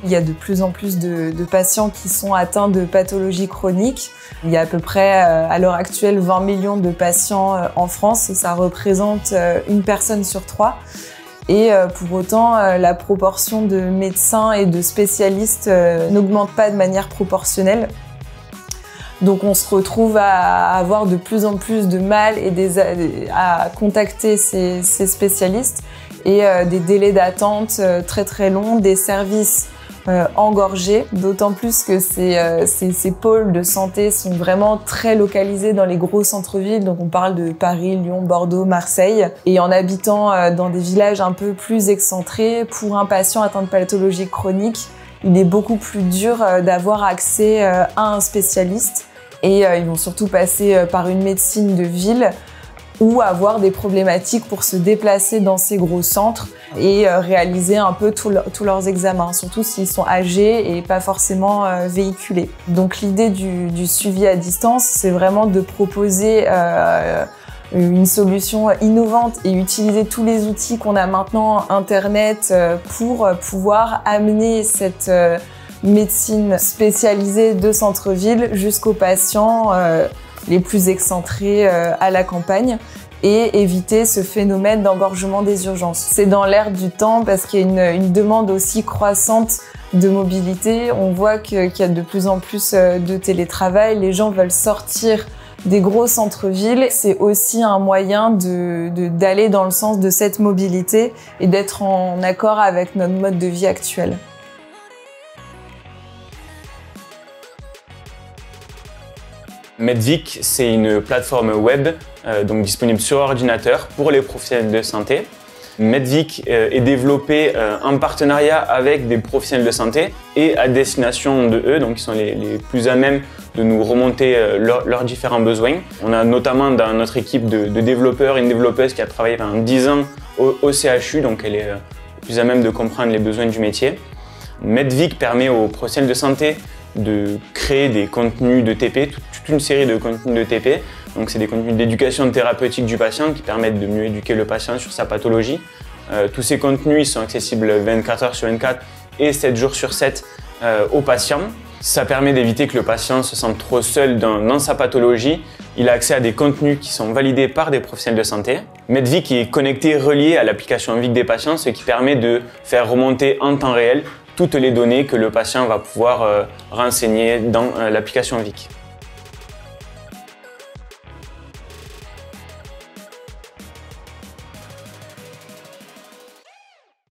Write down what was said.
Il y a de plus en plus de patients qui sont atteints de pathologies chroniques. Il y a à peu près, à l'heure actuelle, 20 millions de patients en France. Ça représente une personne sur 3. Et pour autant, la proportion de médecins et de spécialistes n'augmente pas de manière proportionnelle. Donc on se retrouve à avoir de plus en plus de mal et à contacter ces spécialistes et des délais d'attente très très longs, des services engorgés, d'autant plus que ces pôles de santé sont vraiment très localisés dans les gros centres-villes. Donc on parle de Paris, Lyon, Bordeaux, Marseille. Et en habitant dans des villages un peu plus excentrés, pour un patient atteint de pathologie chronique, il est beaucoup plus dur d'avoir accès à un spécialiste et ils vont surtout passer par une médecine de ville ou avoir des problématiques pour se déplacer dans ces gros centres et réaliser un peu tous leurs examens, surtout s'ils sont âgés et pas forcément véhiculés. Donc l'idée du suivi à distance, c'est vraiment de proposer une solution innovante et utiliser tous les outils qu'on a maintenant, Internet, pour pouvoir amener cette médecine spécialisée de centre-ville jusqu'aux patients les plus excentrés à la campagne et éviter ce phénomène d'engorgement des urgences. C'est dans l'air du temps parce qu'il y a une demande aussi croissante de mobilité. On voit qu'il y a de plus en plus de télétravail, les gens veulent sortir des gros centres-villes. C'est aussi un moyen d'aller dans le sens de cette mobilité et d'être en accord avec notre mode de vie actuel. Medvic, c'est une plateforme web donc disponible sur ordinateur pour les professionnels de santé. Medvic est développé en partenariat avec des professionnels de santé et à destination de eux, donc ils sont les plus à même de nous remonter leurs différents besoins. On a notamment dans notre équipe de développeurs une développeuse qui a travaillé pendant 10 ans au CHU, donc elle est plus à même de comprendre les besoins du métier. Medvic permet aux professionnels de santé de créer des contenus de TP, toute une série de contenus de TP. Donc c'est des contenus d'éducation thérapeutique du patient qui permettent de mieux éduquer le patient sur sa pathologie. Tous ces contenus ils sont accessibles 24 heures sur 24 et 7 jours sur 7 aux patients. Ça permet d'éviter que le patient se sente trop seul dans sa pathologie. Il a accès à des contenus qui sont validés par des professionnels de santé. Medvic est connecté, relié à l'application Vic des patients, ce qui permet de faire remonter en temps réel toutes les données que le patient va pouvoir renseigner dans l'application Vic.